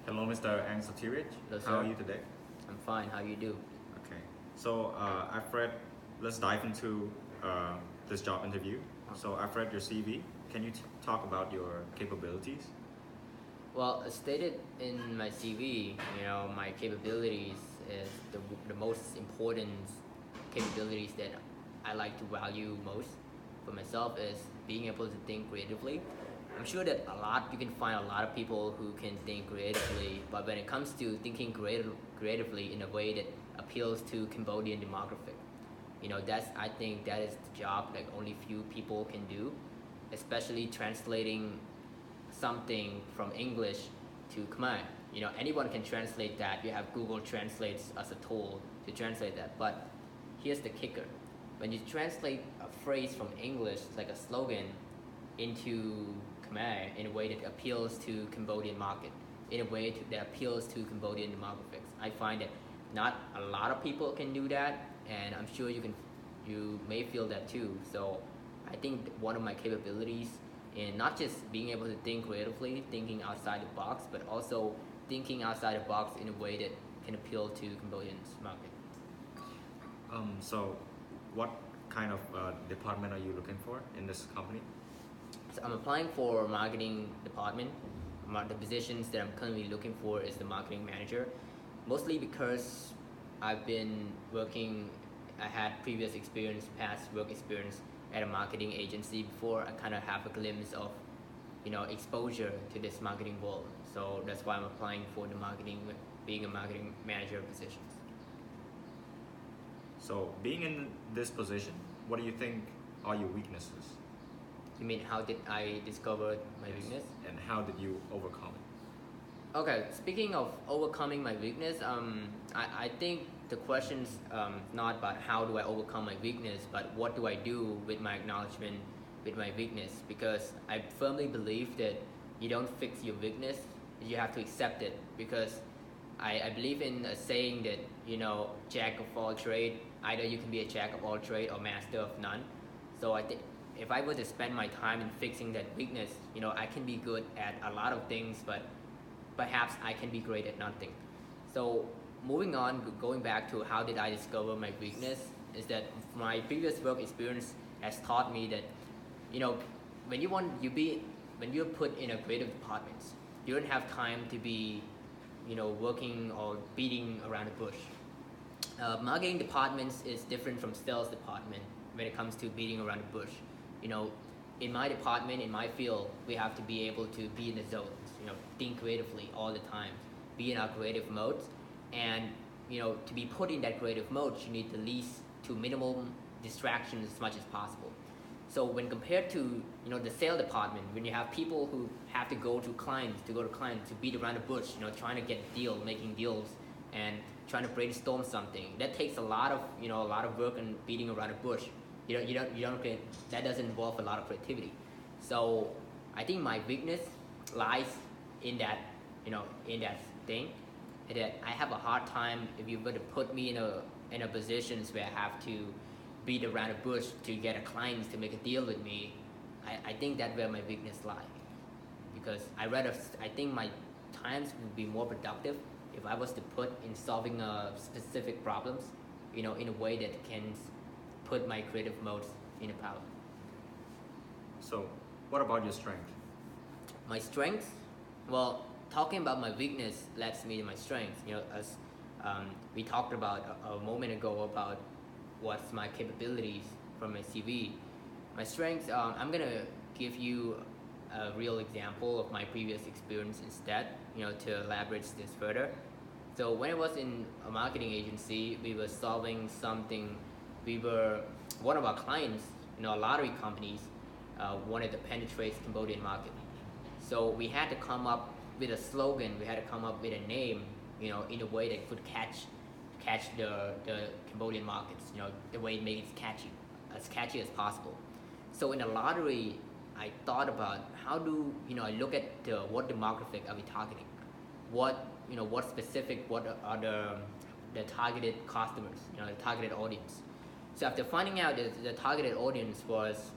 Hello, Mr. Sethireach. Hello, How are sir. you today? I'm fine. How you do? Okay. So I've read. Let's dive into this job interview. So I've read your CV. Can you talk about your capabilities? Well, as stated in my CV, my capabilities is the most important capabilities that I like to value most for myself is being able to think creatively. I'm sure that you can find a lot of people who can think creatively, but when it comes to thinking creatively in a way that appeals to Cambodian demographic, I think that is the job like only few people can do, especially translating something from English to Khmer. Anyone can translate that. You have Google Translates as a tool to translate that. But here's the kicker. When you translate a phrase from English, like a slogan, into Khmer in a way that appeals to Cambodian market, in a way that appeals to Cambodian demographics, I find that not a lot of people can do that, and I'm sure you may feel that too. So I think one of my capabilities in not just being able to think creatively, thinking outside the box, but also thinking outside the box in a way that can appeal to Cambodians market. So what kind of department are you looking for in this company? So I'm applying for marketing department. The positions that I'm currently looking for is the marketing manager, mostly because I've been working. I had previous experience, past work experience at a marketing agency before. I kind of have a glimpse of, exposure to this marketing world. So that's why I'm applying for being a marketing manager positions. So being in this position, what do you think are your weaknesses? You mean how did I discover my weakness? And how did you overcome it? Okay, speaking of overcoming my weakness, I think the question's not about how do I overcome my weakness, but what do I do with my acknowledgement with my weakness, because I firmly believe that you don't fix your weakness, you have to accept it, because I believe in a saying that, jack of all trade, either you can be a jack of all trade or master of none. So I think if I were to spend my time in fixing that weakness, I can be good at a lot of things, but perhaps I can be great at nothing. So moving on, going back to how did I discover my weakness, is that my previous work experience has taught me that, when when you're put in a creative department, you don't have time to be, working or beating around the bush. Marketing departments is different from sales department when it comes to beating around the bush. You know, in my department, in my field, we have to be able to be in the zones. Think creatively all the time, be in our creative modes, and to be put in that creative mode, you need the least to minimum distractions as much as possible. So when compared to the sales department, when you have people who have to go to clients, to beat around the bush, trying to get a deal, making deals, and trying to brainstorm something, that takes a lot of work and beating around the bush. That doesn't involve a lot of creativity. So I think my weakness lies in that in that thing, that I have a hard time if you were to put me in a positions where I have to beat around the bush to get a client to make a deal with me. I think that's where my weakness lies, because I think my times would be more productive if I was to put in solving specific problems, in a way that can put my creative modes in a power. So what about your strength? My strengths, well, talking about my weakness leads me to my strengths. As we talked about a moment ago about what's my capabilities from my CV. My strengths, I'm gonna give you a real example of my previous experience instead, to elaborate this further. So when I was in a marketing agency, we were solving something. One of our clients, a lottery companies, wanted to penetrate Cambodian market. So we had to come up with a slogan. We had to come up with a name, in a way that could catch the Cambodian markets. The way it made it as catchy as possible. So in the lottery, I thought about how do I look at what demographic are we targeting, what are the targeted customers, the targeted audience. So after finding out that the targeted audience was,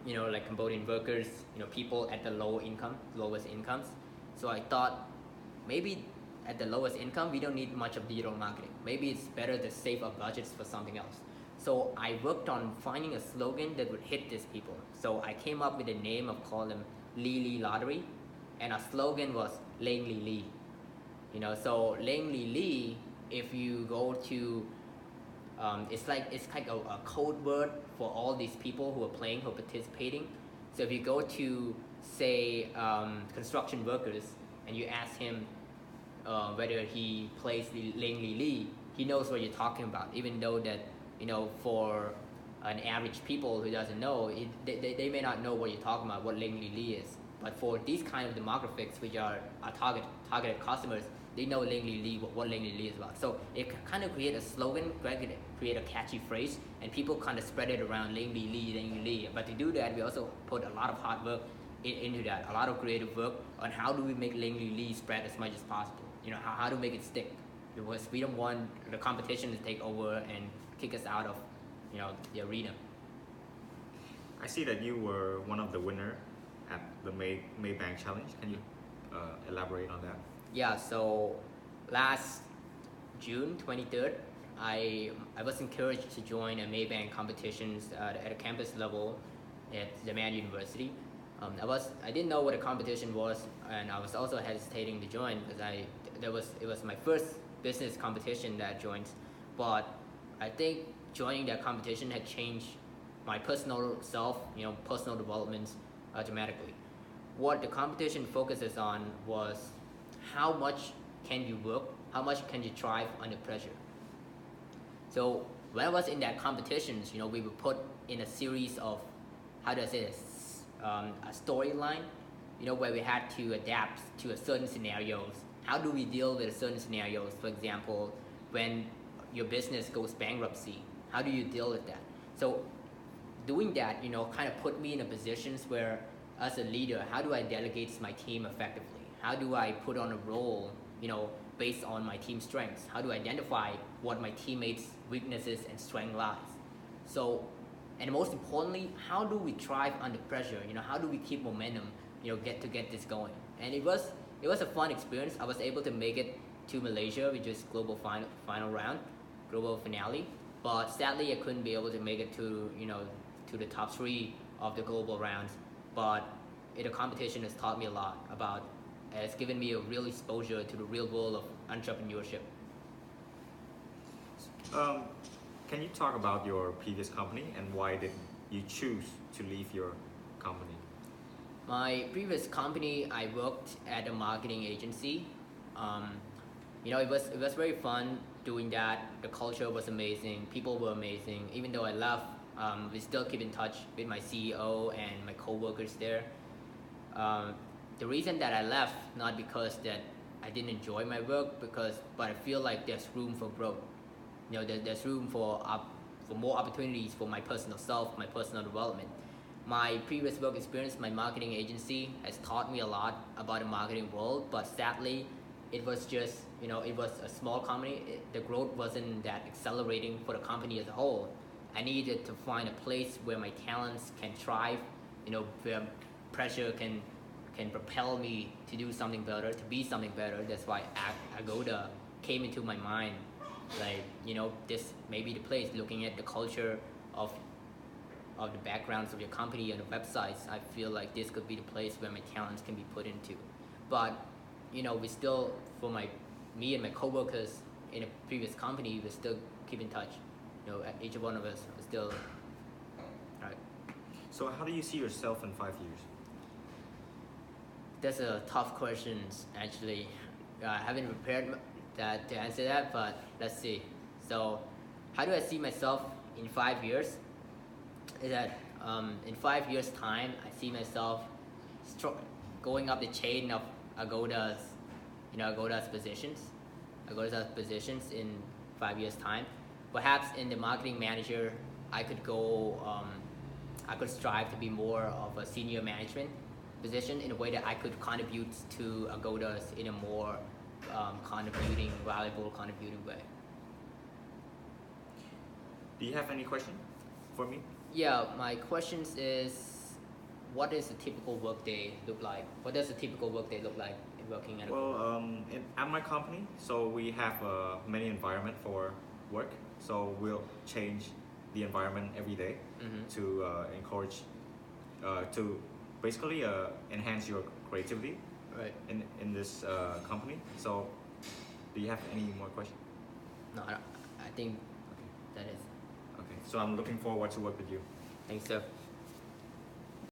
like Cambodian workers, people at the lowest incomes. So I thought, maybe at the lowest income, we don't need much of digital marketing. Maybe it's better to save our budgets for something else. So I worked on finding a slogan that would hit these people. So I came up with a name of call them Lee Lottery, and our slogan was Langley Lee. So Langley Lee, if you go to, it's like a code word for all these people who are playing, who are participating. So if you go to, say, construction workers, and you ask him whether he plays the Langley Lee, he knows what you're talking about, even though that, for an average people who doesn't know, they may not know what you're talking about, what Langley Lee is. But for these kind of demographics, which are our targeted customers, they know Langley Lee, what Langley Lee is about. So it kind of create a slogan, create a catchy phrase, and people kind of spread it around Langley Lee. But to do that, we also put a lot of hard work into that, a lot of creative work on how do we make Langley Lee spread as much as possible. How to make it stick, because we don't want the competition to take over and kick us out of, the arena. I see that you were one of the winner at the Maybank Challenge. Can you elaborate on that? Yeah, so last June 23rd, I was encouraged to join a Maybank competitions at a campus level at Zaman University. I didn't know what a competition was, and I was also hesitating to join because it was my first business competition that I joined. But I think joining that competition had changed my personal self, personal development dramatically. What the competition focuses on was how much can you work, how much can you thrive under pressure. So when I was in that competitions, we were put in a series of, how do I say this, a storyline, where we had to adapt to a certain scenarios. How do we deal with certain scenarios? For example, when your business goes bankruptcy, how do you deal with that? So doing that, kind of put me in a positions where, as a leader, how do I delegate my team effectively? How do I put on a role, based on my team strengths? How do I identify what my teammates' weaknesses and strength lies? So, and most importantly, how do we thrive under pressure? How do we keep momentum, get this going? And it was a fun experience. I was able to make it to Malaysia, which is global final round, global finale. But sadly, I couldn't be able to make it to, to the top 3 of the global rounds. But the competition has taught me a lot about, it's given me a real exposure to the real world of entrepreneurship. Can you talk about your previous company and why did you choose to leave your company? My previous company, I worked at a marketing agency. It was very fun doing that. The culture was amazing. People were amazing. Even though I left, we still keep in touch with my CEO and my co-workers there. The reason that I left, not because that I didn't enjoy my work, but I feel like there's room for growth. There's room for more opportunities for my personal self, my personal development. My previous work experience, my marketing agency, has taught me a lot about the marketing world, but sadly, it was just, it was a small company. The growth wasn't that accelerating for the company as a whole. I needed to find a place where my talents can thrive, where pressure can propel me to do something better, to be something better. That's why Agoda came into my mind. This may be the place, looking at the culture of the backgrounds of your company and the websites. I feel like this could be the place where my talents can be put into. But, we still, me and my coworkers in a previous company, we still keep in touch. Each one of us is still, right. So how do you see yourself in 5 years? That's a tough question, actually. I haven't prepared to answer that, but let's see. So, how do I see myself in 5 years? Is that in 5 years' time, I see myself going up the chain of Agoda's positions. Agoda's positions in 5 years' time. Perhaps in the marketing manager, I could strive to be more of a senior management position in a way that I could contribute to Agoda's in a more valuable contributing way. Do you have any question for me? Yeah, my question is, what does a typical workday look like? What does a typical workday look like in working at Agoda? Well, my company, so we have many environment for work. So we'll change the environment every day to encourage, to basically enhance your creativity Right. in this company. So, do you have any more questions? No, I think that is. Okay. So I'm looking forward to work with you. Thanks, sir.